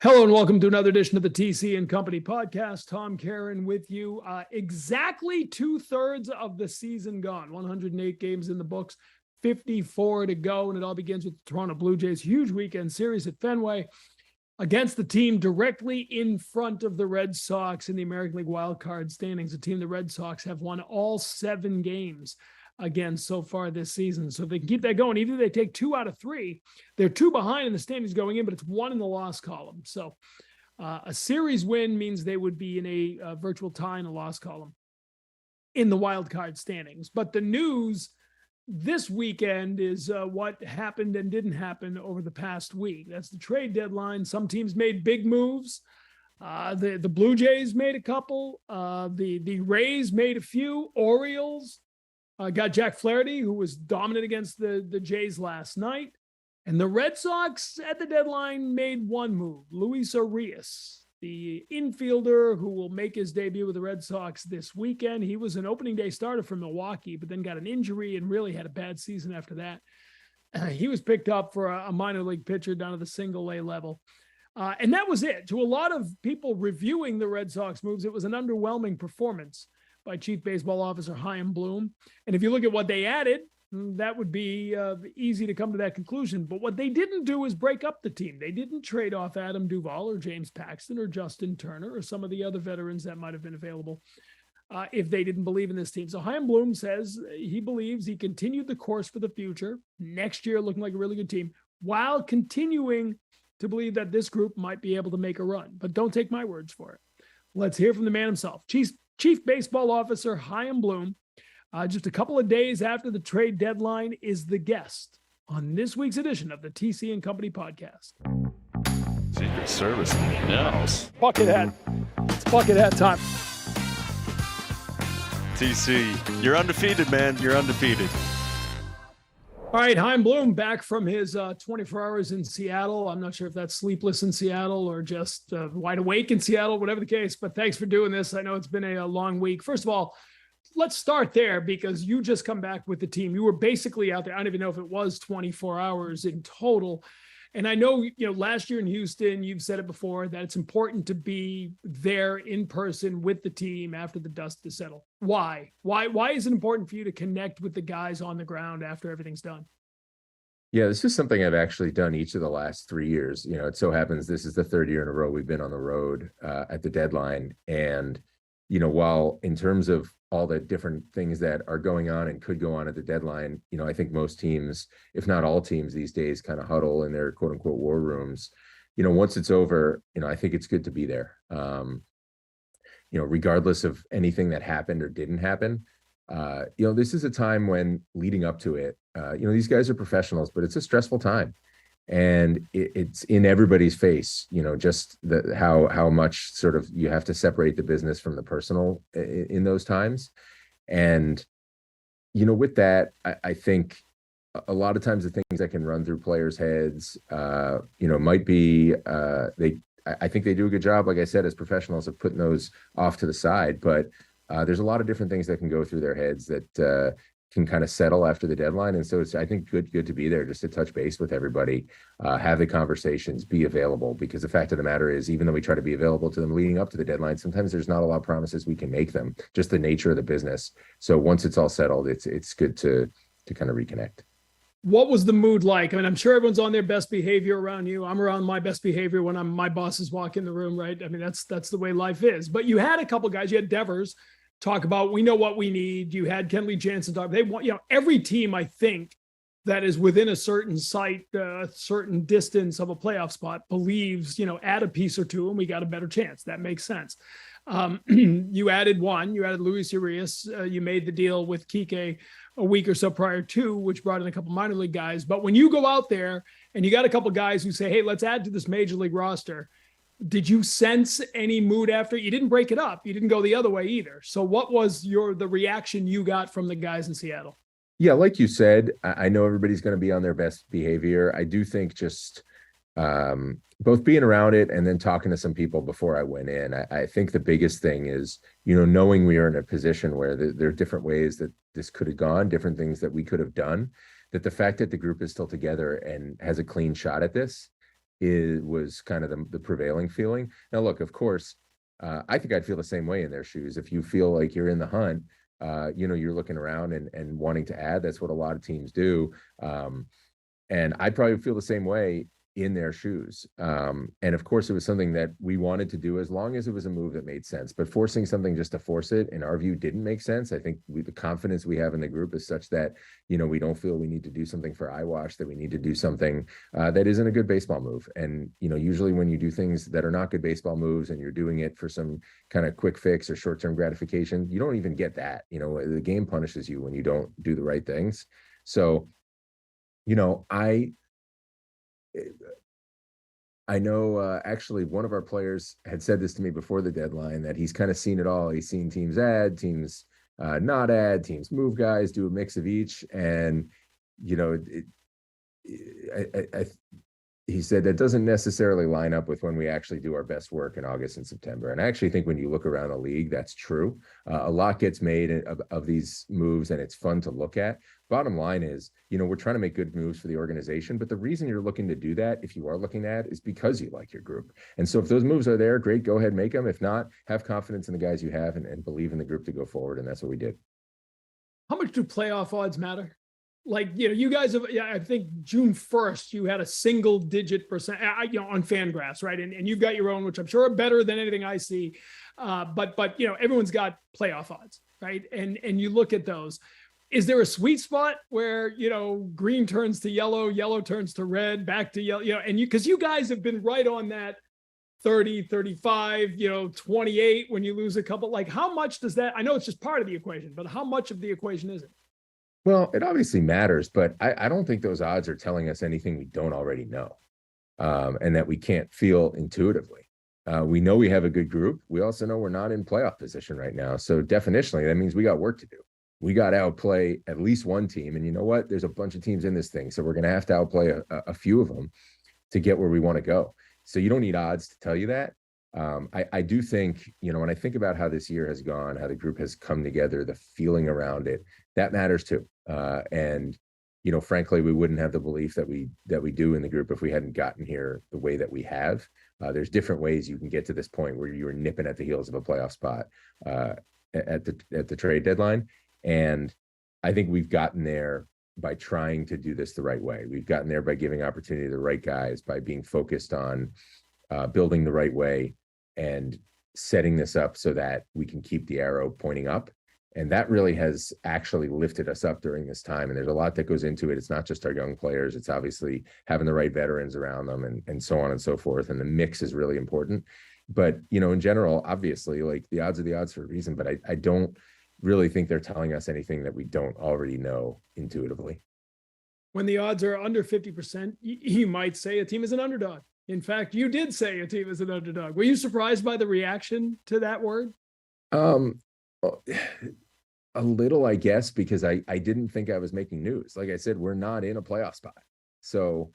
Hello and welcome to another edition of the TC and Company podcast. Tom Caron with you. Exactly 2/3 of the season gone. 108 games in the books, 54 to go, and it all begins with the Toronto Blue Jays' huge weekend series at Fenway against the team directly in front of the Red Sox in the American League wildcard standings. A team the Red Sox have won all 7 games again so far this season. So if they can keep that going, even if they take 2 out of 3, they're 2 behind in the standings going in, but it's 1 in the loss column. So a series win means they would be in a virtual tie in the loss column in the wild card standings. But the news this weekend is what happened and didn't happen over the past week. That's the trade deadline. Some teams made big moves. The Blue Jays made a couple. The Rays made a few. Orioles got Jack Flaherty, who was dominant against the Jays last night. And the Red Sox at the deadline made one move. Luis Arias, the infielder who will make his debut with the Red Sox this weekend. He was an opening day starter for Milwaukee, but then got an injury and really had a bad season after that. He was picked up for a minor league pitcher down to the single A level. And that was it. To a lot of people reviewing the Red Sox moves, it was an underwhelming performance by Chief Baseball Officer Chaim. And if you look at what they added, that would be easy to come to that conclusion. But what they didn't do is break up the team. They didn't trade off Adam Duvall or James Paxton or Justin Turner or some of the other veterans that might have been available if they didn't believe in this team. So Chaim says he believes he continued the course for the future, next year looking like a really good team, while continuing to believe that this group might be able to make a run. But don't take my words for it. Let's hear from the man himself, Chief Baseball Officer Chaim Bloom, just a couple of days after the trade deadline, is the guest on this week's edition of the TC and Company podcast. Secret Service in the house. Bucket hat. It's bucket hat time. TC, you're undefeated, man. You're undefeated. All right, Chaim Bloom back from his 24 hours in Seattle. I'm not sure if that's sleepless in Seattle or just wide awake in Seattle, whatever the case, but thanks for doing this. I know it's been a long week. First of all, let's start there because you just come back with the team. You were basically out there. I don't even know if it was 24 hours in total. And I know, last year in Houston, you've said it before, that it's important to be there in person with the team after the dust has settled. Why? Why is it important for you to connect with the guys on the ground after everything's done? Yeah, this is something I've actually done each of the last 3 years. It so happens this is the 3rd year in a row we've been on the road at the deadline. And, while in terms of all the different things that are going on and could go on at the deadline, I think most teams, if not all teams these days, kind of huddle in their quote unquote war rooms. Once it's over, I think it's good to be there. Regardless of anything that happened or didn't happen, this is a time when leading up to it, these guys are professionals, but it's a stressful time. And it's in everybody's face, just how much sort of you have to separate the business from the personal in those times. And, with that, I think a lot of times the things that can run through players' heads, might be I think they do a good job, like I said, as professionals, of putting those off to the side. But there's a lot of different things that can go through their heads that can kind of settle after the deadline. And so it's, I think, good to be there just to touch base with everybody, have the conversations, be available, because the fact of the matter is, even though we try to be available to them leading up to the deadline, sometimes there's not a lot of promises we can make them, just the nature of the business. So once it's all settled, it's good to kind of reconnect. What was the mood like? I mean, I'm sure everyone's on their best behavior around you. I'm around my best behavior when my bosses walk in the room, right? I mean, that's the way life is. But you had a couple guys, you had Devers talk about, we know what we need. You had Kenley Jansen talk. They want, every team, I think, that is within a certain site, a certain distance of a playoff spot believes, add a piece or two and we got a better chance. That makes sense. You added Luis Arias. You made the deal with Kike a week or so prior to, which brought in a couple minor league guys. But when you go out there and you got a couple guys who say, hey, let's add to this major league roster, did you sense any mood after? You didn't break it up. You didn't go the other way either. So what was the reaction you got from the guys in Seattle? Yeah, like you said, I know everybody's going to be on their best behavior. I do think just both being around it and then talking to some people before I went in, I think the biggest thing is, knowing we are in a position where there are different ways that this could have gone, different things that we could have done, that the fact that the group is still together and has a clean shot at this was kind of the prevailing feeling. Now, look, of course, I think I'd feel the same way in their shoes. If you feel like you're in the hunt, you're looking around and wanting to add. That's what a lot of teams do. And I'd probably feel the same way in their shoes. And of course, it was something that we wanted to do as long as it was a move that made sense. But forcing something just to force it, in our view, didn't make sense. I think the confidence we have in the group is such that, we don't feel we need to do something for eyewash, that we need to do something that isn't a good baseball move. And, usually when you do things that are not good baseball moves and you're doing it for some kind of quick fix or short-term gratification, you don't even get that. The game punishes you when you don't do the right things. So, I know actually one of our players had said this to me before the deadline, that he's kind of seen it all. He's seen teams add, teams not add, teams move guys, do a mix of each. And, he said that doesn't necessarily line up with when we actually do our best work in August and September. And I actually think when you look around the league, that's true. A lot gets made of these moves, and it's fun to look at. Bottom line is, we're trying to make good moves for the organization, but the reason you're looking to do that, if you are looking at, is because you like your group. And so if those moves are there, great, go ahead, make them. If not, have confidence in the guys you have and believe in the group to go forward. And that's what we did. How much do playoff odds matter? Like, you guys have, I think June 1st, you had a single digit percent, on Fangraphs, right? And you've got your own, which I'm sure are better than anything I see. But everyone's got playoff odds, right? And you look at those. Is there a sweet spot where, green turns to yellow, yellow turns to red, back to yellow, and because you guys have been right on that 30, 35, 28 when you lose a couple, like how much does that, I know it's just part of the equation, but how much of the equation is it? Well, it obviously matters, but I don't think those odds are telling us anything we don't already know, and that we can't feel intuitively. We know we have a good group. We also know we're not in playoff position right now. So definitionally, that means we got work to do. We got to outplay at least one team. And you know what? There's a bunch of teams in this thing. So we're going to have to outplay a few of them to get where we want to go. So you don't need odds to tell you that. I do think, when I think about how this year has gone, how the group has come together, the feeling around it, that matters too. And, frankly, we wouldn't have the belief that we do in the group if we hadn't gotten here the way that we have. There's different ways you can get to this point where you're nipping at the heels of a playoff spot at the trade deadline. And I think we've gotten there by trying to do this the right way. We've gotten there by giving opportunity to the right guys, by being focused on building the right way and setting this up so that we can keep the arrow pointing up. And that really has actually lifted us up during this time. And there's a lot that goes into it. It's not just our young players. It's obviously having the right veterans around them and so on and so forth. And the mix is really important. But, in general, obviously, like the odds are the odds for a reason, but I don't really think they're telling us anything that we don't already know intuitively. When the odds are under 50%, you might say a team is an underdog. In fact, you did say a team is an underdog. Were you surprised by the reaction to that word? A little, I guess, because I didn't think I was making news. Like I said, we're not in a playoff spot. So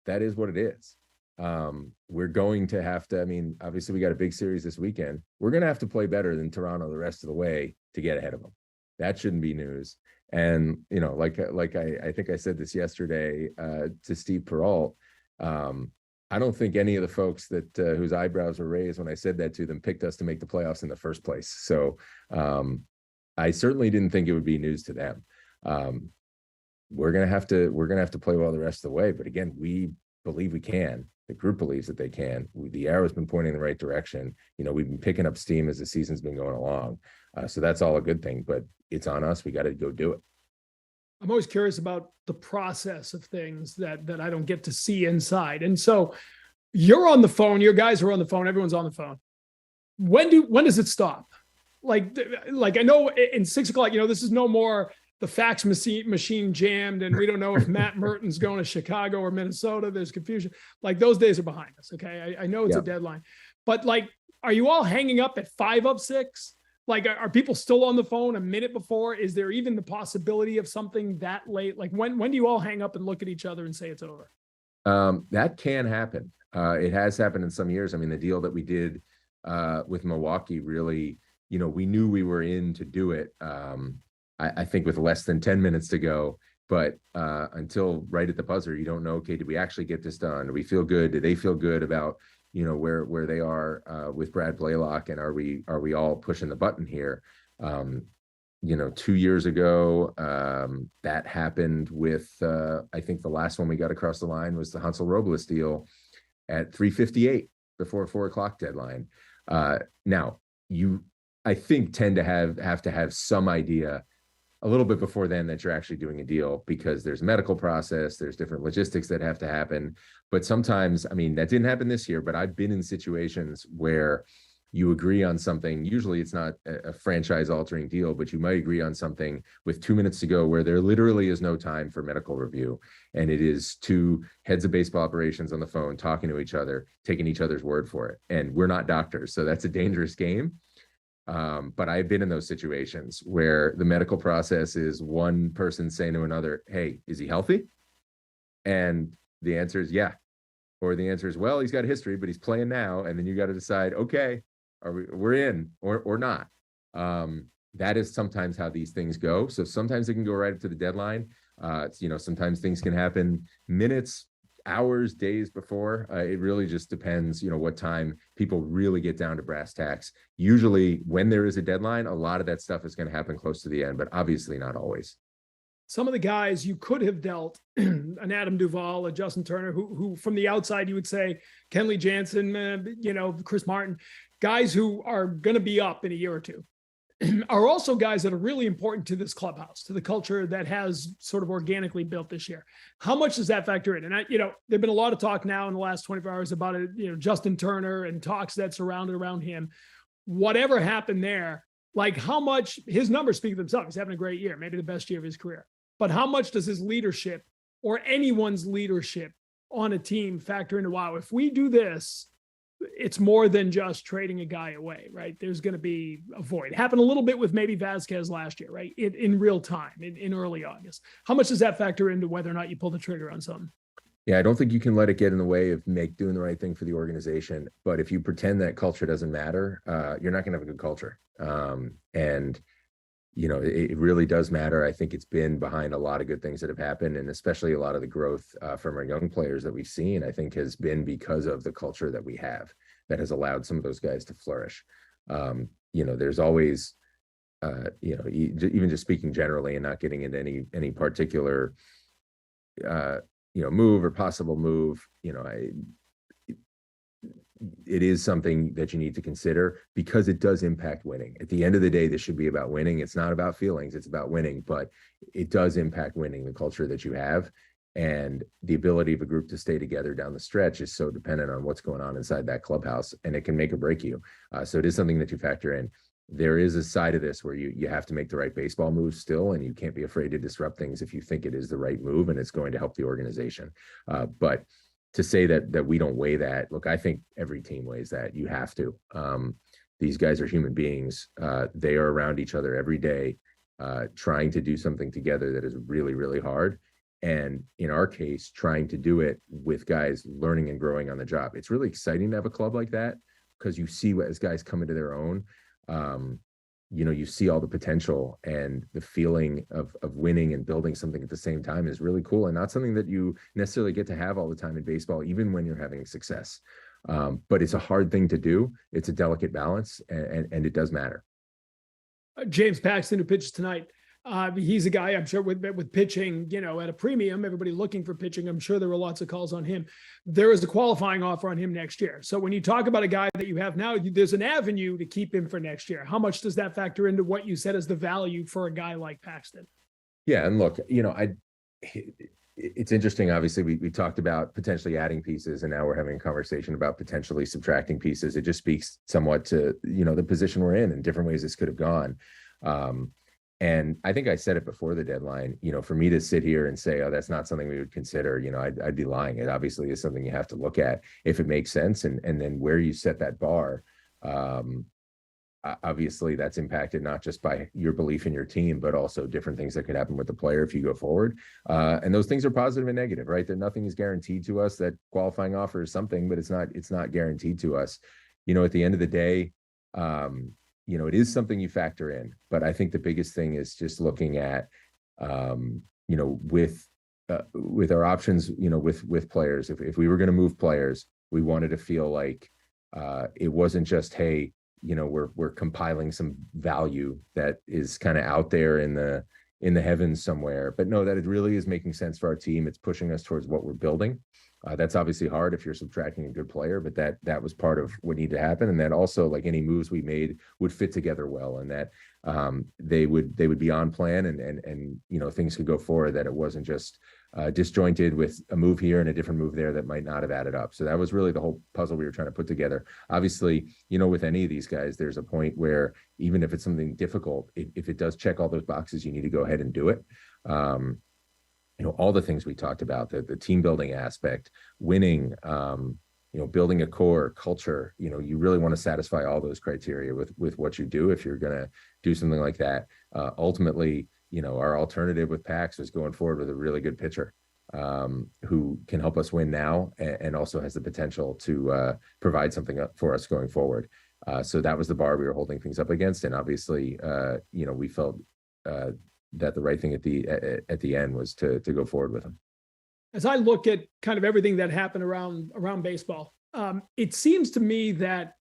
that is what it is. We're going to have to, obviously we got a big series this weekend. We're going to have to play better than Toronto the rest of the way to get ahead of them. That shouldn't be news. And, like I think I said this yesterday to Steve Peralt, I don't think any of the folks that whose eyebrows were raised when I said that to them picked us to make the playoffs in the first place. So I certainly didn't think it would be news to them. We're gonna have to play well the rest of the way. But again, we believe we can. The group believes that they can. The arrow's been pointing in the right direction. We've been picking up steam as the season's been going along. So that's all a good thing. But it's on us. We got to go do it. I'm always curious about the process of things that I don't get to see inside. And so you're on the phone, your guys are on the phone, everyone's on the phone. When does it stop? Like I know in 6 o'clock, this is no more the fax machine jammed and we don't know if Matt Merton's going to Chicago or Minnesota. There's confusion. Like those days are behind us. Okay. I know it's a deadline, but are you all hanging up at 5 of 6? Like, are people still on the phone a minute before? Is there even the possibility of something that late? Like when do you all hang up and look at each other and say it's over? That can happen. It has happened in some years. The deal that we did with Milwaukee really, we knew we were in to do it. I think with less than 10 minutes to go, But until right at the buzzer, you don't know, okay, did we actually get this done? Do we feel good? Do they feel good about, where they are with Brad Blaylock, and are we all pushing the button here? 2 years ago, that happened with I think the last one we got across the line was the Hansel Robles deal at 3:58 before 4 o'clock deadline. Now I think tend to have to have some idea a little bit before then that you're actually doing a deal, because there's a medical process, there's different logistics that have to happen. But sometimes, I mean, that didn't happen this year, but I've been in situations where you agree on something. Usually it's not a franchise altering deal, but you might agree on something with 2 minutes to go where there literally is no time for medical review. And it is two heads of baseball operations on the phone talking to each other, taking each other's word for it. And we're not doctors, so that's a dangerous game. But I've been in those situations where the medical process is one person saying to another, hey, is he healthy? And the answer is yeah. Or the answer is, well, he's got a history, but he's playing now. And then you got to decide, okay, we're in or not. That is sometimes how these things go. So sometimes it can go right up to the deadline. Sometimes things can happen minutes, hours, days before. It really just depends, what time people really get down to brass tacks. Usually when there is a deadline, a lot of that stuff is going to happen close to the end, but obviously not always. Some of the guys you could have dealt, an Adam Duvall, a Justin Turner, who from the outside you would say, Kenley Jansen, Chris Martin, guys who are going to be up in a year or two, are also guys that are really important to this clubhouse, to the culture that has sort of organically built this year. How much does that factor in? And there've been a lot of talk now in the last 24 hours about it, Justin Turner and talks that surrounded around him. Whatever happened there, like how much his numbers speak for themselves. He's having a great year, maybe the best year of his career. But how much does his leadership or anyone's leadership on a team factor into, wow, if we do this, it's more than just trading a guy away, right? There's going to be a void. It happened a little bit with maybe Vasquez last year, right? In real time, in early August. How much does that factor into whether or not you pull the trigger on something? Yeah, I don't think you can let it get in the way of doing the right thing for the organization. But if you pretend that culture doesn't matter, you're not going to have a good culture. It really does matter. I think it's been behind a lot of good things that have happened, and especially a lot of the growth from our young players that we've seen, I think has been because of the culture that we have that has allowed some of those guys to flourish. There's always, even just speaking generally and not getting into any particular, move or possible move, it is something that you need to consider because it does impact winning. At the end of the day, this should be about winning. It's not about feelings, it's about winning, but it does impact winning, the culture that you have. And the ability of a group to stay together down the stretch is so dependent on what's going on inside that clubhouse, and it can make or break you. So it is something that you factor in. There is a side of this where you have to make the right baseball move still, and you can't be afraid to disrupt things if you think it is the right move and it's going to help the organization. But to say that we don't weigh that, look, I think every team weighs that. You have to. These guys are human beings. They are around each other every day, trying to do something together that is really, really hard. And in our case, trying to do it with guys learning and growing on the job. It's really exciting to have a club like that because you see what as guys come into their own. You see all the potential, and the feeling of winning and building something at the same time is really cool, and not something that you necessarily get to have all the time in baseball, even when you're having success. But it's a hard thing to do. It's a delicate balance, and it does matter. James Paxton, who pitches tonight, he's a guy, I'm sure, with pitching, at a premium, everybody looking for pitching. I'm sure there were lots of calls on him. There is a qualifying offer on him next year. So when you talk about a guy that you have now, there's an avenue to keep him for next year. How much does that factor into what you said is the value for a guy like Paxton? Yeah. And look, it's interesting. Obviously, we talked about potentially adding pieces, and now we're having a conversation about potentially subtracting pieces. It just speaks somewhat to, the position we're in and different ways this could have gone. And I think I said it before the deadline, for me to sit here and say, oh, that's not something we would consider, I'd be lying. It obviously is something you have to look at if it makes sense. And then where you set that bar, obviously that's impacted not just by your belief in your team, but also different things that could happen with the player if you go forward. And those things are positive and negative, right? That nothing is guaranteed to us. That qualifying offer is something, but it's not guaranteed to us. At the end of the day, it is something you factor in, but I think the biggest thing is just looking at, with our options, with players, if we were going to move players, we wanted to feel like it wasn't just, hey, we're compiling some value that is kind of out there in the heavens somewhere, but no, that it really is making sense for our team. It's pushing us towards what we're building. That's obviously hard if you're subtracting a good player, but that was part of what needed to happen. And that also, like, any moves we made would fit together well, and that they would be on plan, and things could go forward, that it wasn't just disjointed with a move here and a different move there that might not have added up. So that was really the whole puzzle we were trying to put together. Obviously, with any of these guys, there's a point where even if it's something difficult, if it does check all those boxes, you need to go ahead and do it. All the things we talked about, the team building aspect, winning, building a core culture, you really want to satisfy all those criteria with what you do if you're going to do something like that. Ultimately, our alternative with Pax was going forward with a really good pitcher who can help us win now and also has the potential to provide something up for us going forward. So that was the bar we were holding things up against. And obviously, we felt that the right thing at the end was to go forward with him. As I look at kind of everything that happened around baseball, it seems to me that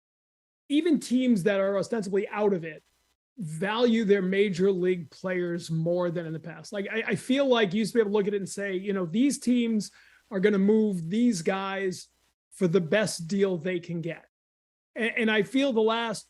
even teams that are ostensibly out of it value their major league players more than in the past. Like I feel like you used to be able to look at it and say, these teams are going to move these guys for the best deal they can get. And I feel the last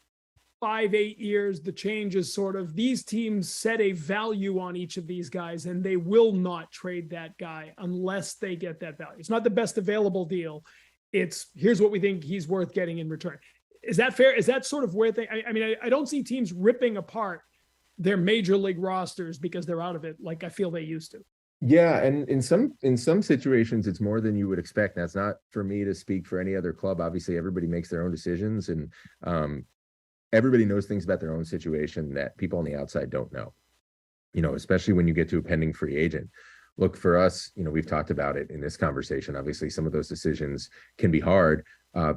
5-8 years, the change is sort of these teams set a value on each of these guys, and they will not trade that guy unless they get that value. It's not the best available deal. It's here's what we think he's worth getting in return. Is that fair? Is that sort of where I don't see teams ripping apart their major league rosters because they're out of it like I feel they used to. Yeah, and in some situations, it's more than you would expect. That's not for me to speak for any other club. Obviously, everybody makes their own decisions, and everybody knows things about their own situation that people on the outside don't know, especially when you get to a pending free agent. Look, for us, we've talked about it in this conversation. Obviously, some of those decisions can be hard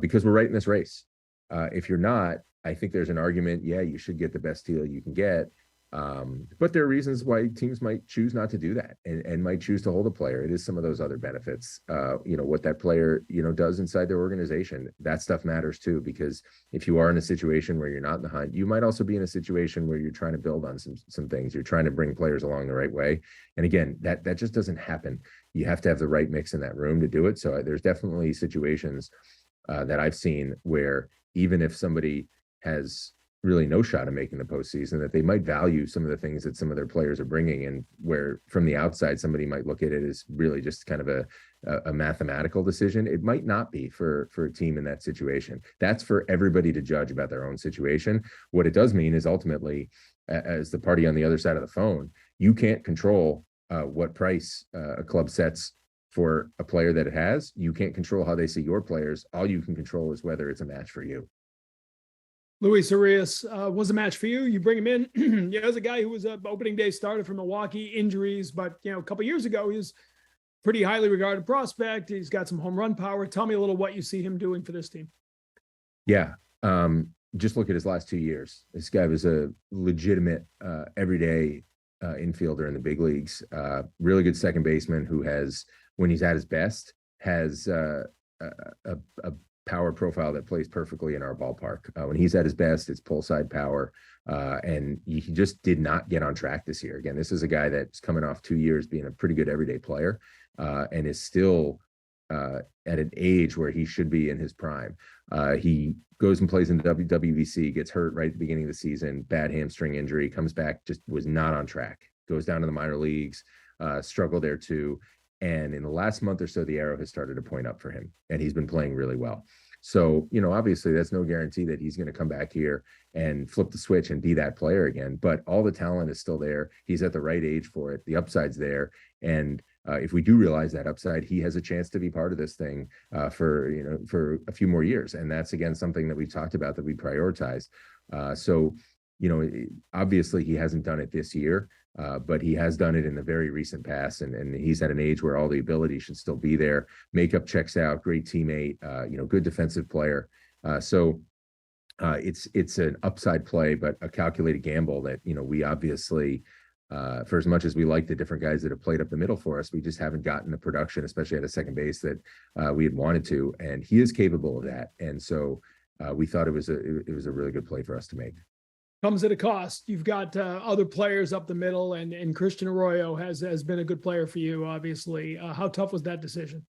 because we're right in this race. If you're not, I think there's an argument, yeah, you should get the best deal you can get. But there are reasons why teams might choose not to do that and might choose to hold a player. It is some of those other benefits, what that player, does inside their organization. That stuff matters too, because if you are in a situation where you're not in the hunt, you might also be in a situation where you're trying to build on some things. You're trying to bring players along the right way. And again, that just doesn't happen. You have to have the right mix in that room to do it. So there's definitely situations that I've seen where even if somebody has really no shot of making the postseason, that they might value some of the things that some of their players are bringing, and where from the outside somebody might look at it as really just kind of a mathematical decision. It might not be for a team in that situation. That's for everybody to judge about their own situation. What it does mean is ultimately, as the party on the other side of the phone, you can't control what price a club sets for a player that it has. You can't control how they see your players. All you can control is whether it's a match for you. Luis Arias was a match for you. You bring him in. As a guy who was an opening day starter for Milwaukee, injuries, but a couple of years ago, he was pretty highly regarded prospect. He's got some home run power. Tell me a little what you see him doing for this team. Yeah. Just look at his last 2 years. This guy was a legitimate everyday infielder in the big leagues. Really good second baseman who has, when he's at his best, has a power profile that plays perfectly in our ballpark. When he's at his best, it's pull side power. And he just did not get on track this year. Again, this is a guy that's coming off 2 years being a pretty good everyday player and is still at an age where he should be in his prime. He goes and plays in the WWBC, gets hurt right at the beginning of the season, bad hamstring injury, comes back, just was not on track, goes down to the minor leagues, struggled there too. And in the last month or so, the arrow has started to point up for him, and he's been playing really well. So, obviously that's no guarantee that he's going to come back here and flip the switch and be that player again, but all the talent is still there. He's at the right age for it. The upside's there. And if we do realize that upside, he has a chance to be part of this thing for a few more years. And that's, again, something that we've talked about, that we prioritize. Obviously he hasn't done it this year, but he has done it in the very recent past, and he's at an age where all the ability should still be there. Makeup checks out, great teammate, good defensive player. So it's an upside play, but a calculated gamble that, we obviously For as much as we like the different guys that have played up the middle for us, we just haven't gotten the production, especially at a second base, that we had wanted to. And he is capable of that. And so we thought it was a really good play for us to make. Comes at a cost. You've got other players up the middle, and Christian Arroyo has been a good player for you, obviously. How tough was that decision?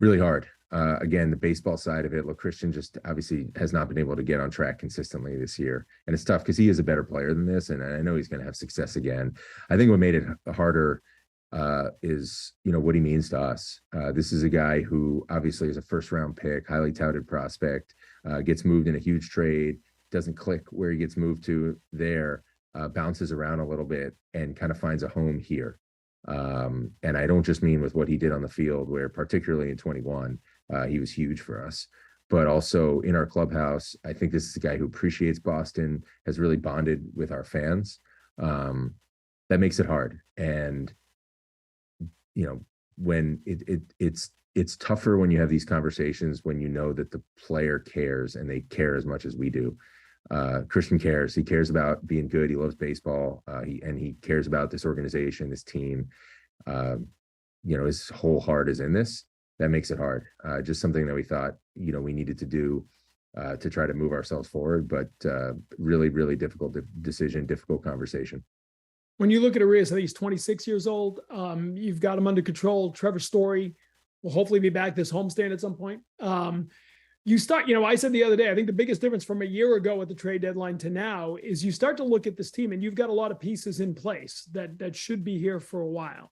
Really hard. Again, the baseball side of it, look, Christian just obviously has not been able to get on track consistently this year. And it's tough because he is a better player than this. And I know he's going to have success again. I think what made it harder is, what he means to us. This is a guy who obviously is a first-round pick, highly touted prospect, gets moved in a huge trade, doesn't click where he gets moved to there, bounces around a little bit and kind of finds a home here. And I don't just mean with what he did on the field, where particularly in 21, he was huge for us, but also in our clubhouse. I think this is a guy who appreciates Boston, has really bonded with our fans. That makes it hard. And, when it's tougher when you have these conversations, when you know that the player cares and they care as much as we do. Christian cares. He cares about being good. He loves baseball. He cares about this organization, this team. His whole heart is in this. That makes it hard. Just something that we thought, we needed to do to try to move ourselves forward. But really, really difficult decision, difficult conversation. When you look at Arias, I think he's 26 years old. You've got him under control. Trevor Story will hopefully be back this homestand at some point. You start, I said the other day, I think the biggest difference from a year ago at the trade deadline to now is you start to look at this team and you've got a lot of pieces in place that should be here for a while.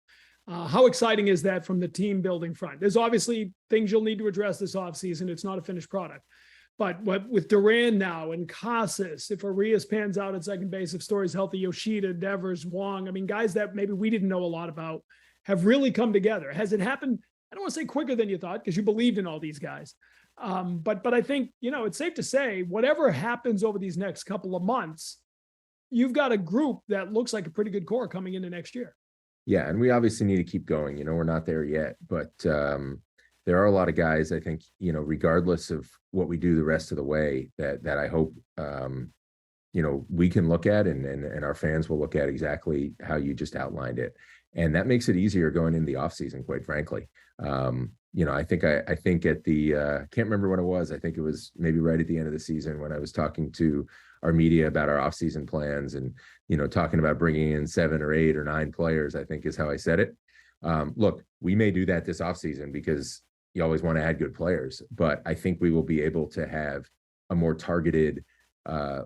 How exciting is that from the team building front? There's obviously things you'll need to address this offseason. It's not a finished product. But with Duran now and Casas, if Arias pans out at second base, if Story's healthy, Yoshida, Devers, Wong, guys that maybe we didn't know a lot about have really come together. Has it happened? I don't want to say quicker than you thought because you believed in all these guys. But I think, it's safe to say whatever happens over these next couple of months, you've got a group that looks like a pretty good core coming into next year. Yeah. And we obviously need to keep going. We're not there yet, but there are a lot of guys, I think, regardless of what we do the rest of the way, that I hope, we can look at and our fans will look at exactly how you just outlined it. And that makes it easier going into the offseason, quite frankly. I think at the, can't remember when it was. I think it was maybe right at the end of the season when I was talking to our media about our offseason plans and, talking about bringing in 7 or 8 or 9 players, I think is how I said it. Look, we may do that this offseason because you always want to add good players, but I think we will be able to have a more targeted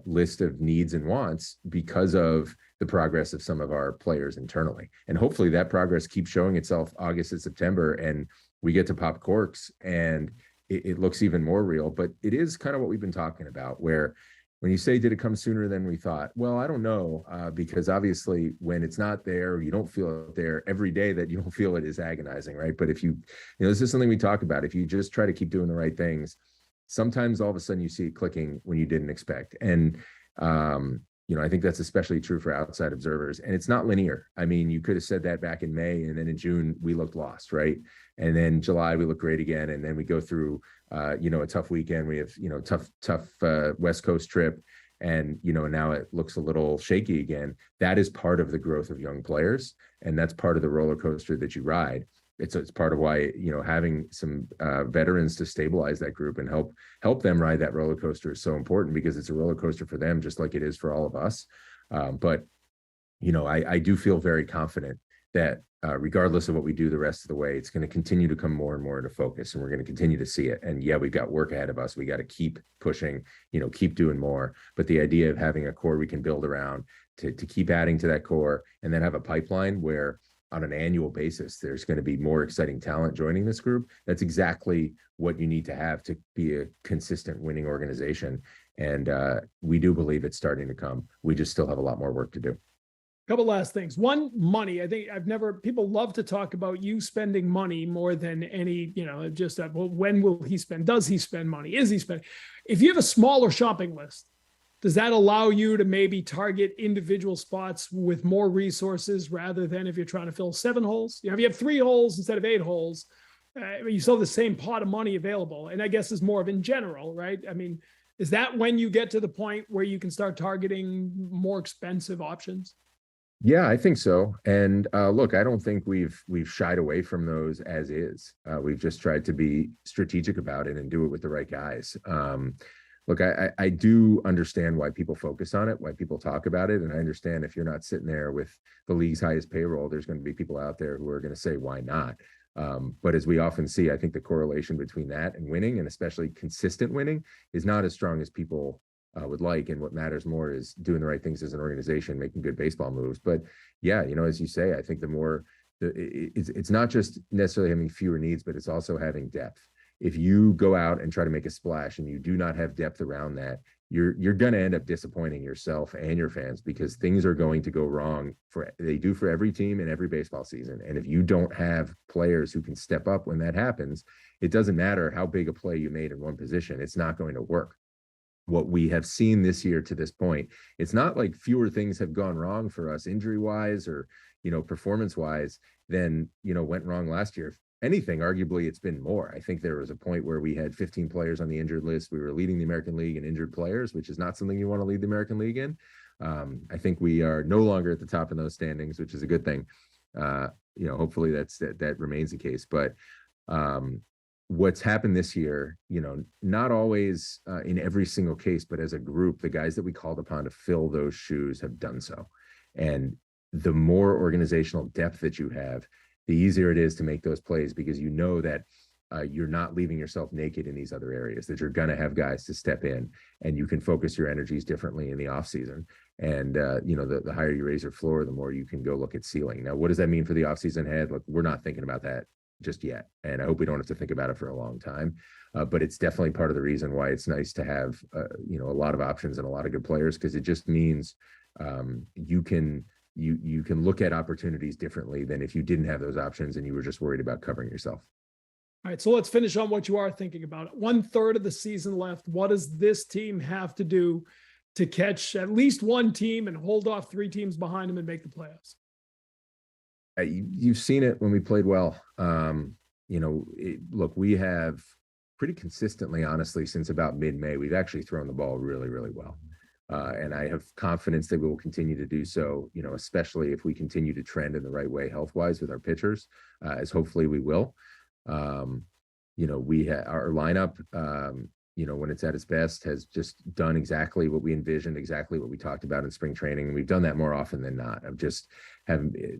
list of needs and wants because of the progress of some of our players internally. And hopefully that progress keeps showing itself August and September, and we get to pop corks and it looks even more real. But it is kind of what we've been talking about, where when you say, did it come sooner than we thought? Well, I don't know, because obviously when it's not there, or you don't feel it there, every day that you don't feel it is agonizing, right? But if this is something we talk about, if you just try to keep doing the right things, sometimes all of a sudden you see it clicking when you didn't expect. And, I think that's especially true for outside observers. And it's not linear. You could have said that back in May, and then in June, we looked lost, right? And then July, we look great again. And then we go through, a tough weekend. We have, tough West Coast trip. And, now it looks a little shaky again. That is part of the growth of young players. And that's part of the roller coaster that you ride. It's part of why, having some veterans to stabilize that group and help them ride that roller coaster is so important, because it's a roller coaster for them, just like it is for all of us. But I do feel very confident that regardless of what we do the rest of the way, it's going to continue to come more and more into focus, and we're going to continue to see it. And yeah, we've got work ahead of us. We got to keep pushing, keep doing more. But the idea of having a core we can build around to keep adding to that core, and then have a pipeline where on an annual basis, there's going to be more exciting talent joining this group. That's exactly what you need to have to be a consistent winning organization. And we do believe it's starting to come. We just still have a lot more work to do. Couple last things. One, money. I think people love to talk about you spending money more than any, when will he spend? Does he spend money? Is he spending? If you have a smaller shopping list, does that allow you to maybe target individual spots with more resources rather than if you're trying to fill 7 holes? If you have 3 holes instead of 8 holes, you still have the same pot of money available. And I guess it's more of in general, right? Is that when you get to the point where you can start targeting more expensive options? Yeah, I think so. And look, I don't think we've shied away from those as is. We've just tried to be strategic about it and do it with the right guys. Look, I do understand why people focus on it, why people talk about it, and I understand if you're not sitting there with the league's highest payroll, there's going to be people out there who are going to say, why not? But as we often see, I think the correlation between that and winning, and especially consistent winning, is not as strong as people would like. And what matters more is doing the right things as an organization, making good baseball moves. But yeah, as you say, I think it's not just necessarily having fewer needs, but it's also having depth. If you go out and try to make a splash and you do not have depth around that, you're going to end up disappointing yourself and your fans, because things are going to go wrong they do for every team in every baseball season. And if you don't have players who can step up when that happens, it doesn't matter how big a play you made in one position, it's not going to work. What we have seen this year to this point, it's not like fewer things have gone wrong for us injury wise or, performance wise than, went wrong last year. If anything, arguably it's been more. I think there was a point where we had 15 players on the injured list. We were leading the American League in injured players, which is not something you want to lead the American League in. I think we are no longer at the top of those standings, which is a good thing. Hopefully that remains the case. But what's happened this year, not always in every single case, but as a group, the guys that we called upon to fill those shoes have done so. And the more organizational depth that you have, the easier it is to make those plays, because you know that you're not leaving yourself naked in these other areas, that you're going to have guys to step in, and you can focus your energies differently in the off season. And, the higher you raise your floor, the more you can go look at ceiling. Now, what does that mean for the off season ahead? Look, we're not thinking about that just yet. And I hope we don't have to think about it for a long time. But it's definitely part of the reason why it's nice to have, a lot of options and a lot of good players, because it just means you can look at opportunities differently than if you didn't have those options and you were just worried about covering yourself. All right, so let's finish on what you are thinking about. 1/3 of the season left. What does this team have to do to catch at least one team and hold off 3 teams behind them and make the playoffs? You've seen it when we played well. Look, we have pretty consistently, honestly, since about mid-May, we've actually thrown the ball really, really well. And I have confidence that we will continue to do so, especially if we continue to trend in the right way health-wise with our pitchers, as hopefully we will. Our lineup, when it's at its best, has just done exactly what we envisioned, exactly what we talked about in spring training. And we've done that more often than not, of just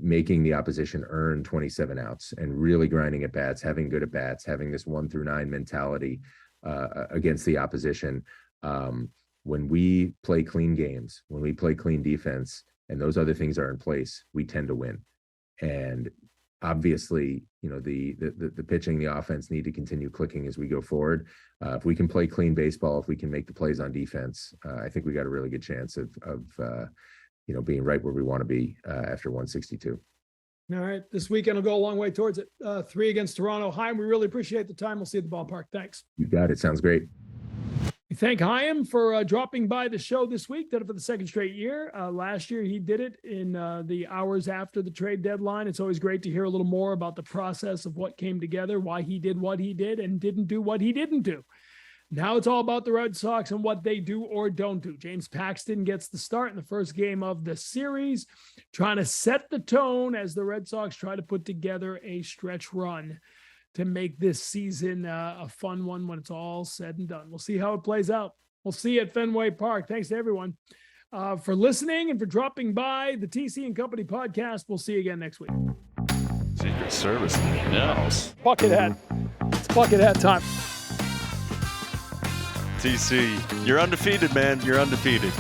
making the opposition earn 27 outs and really grinding at bats, having good at bats, having this 1 through 9 mentality against the opposition. When we play clean games, when we play clean defense, and those other things are in place, we tend to win. And obviously, the pitching, the offense need to continue clicking as we go forward. If we can play clean baseball, if we can make the plays on defense, I think we got a really good chance of being right where we want to be after 162. All right, this weekend will go a long way towards it. 3 against Toronto. Chaim, we really appreciate the time. We'll see you at the ballpark. Thanks. You got it. Sounds great. We thank Chaim for dropping by the show this week. Did it for the 2nd straight year. Last year, he did it in the hours after the trade deadline. It's always great to hear a little more about the process of what came together, why he did what he did and didn't do what he didn't do. Now it's all about the Red Sox and what they do or don't do. James Paxton gets the start in the first game of the series, trying to set the tone as the Red Sox try to put together a stretch run to make this season a fun one when it's all said and done. We'll see how it plays out. We'll see you at Fenway Park. Thanks to everyone for listening and for dropping by the TC and Company podcast. We'll see you again next week. Secret Service in the house. Bucket hat. It's bucket hat time. TC, you're undefeated, man. You're undefeated.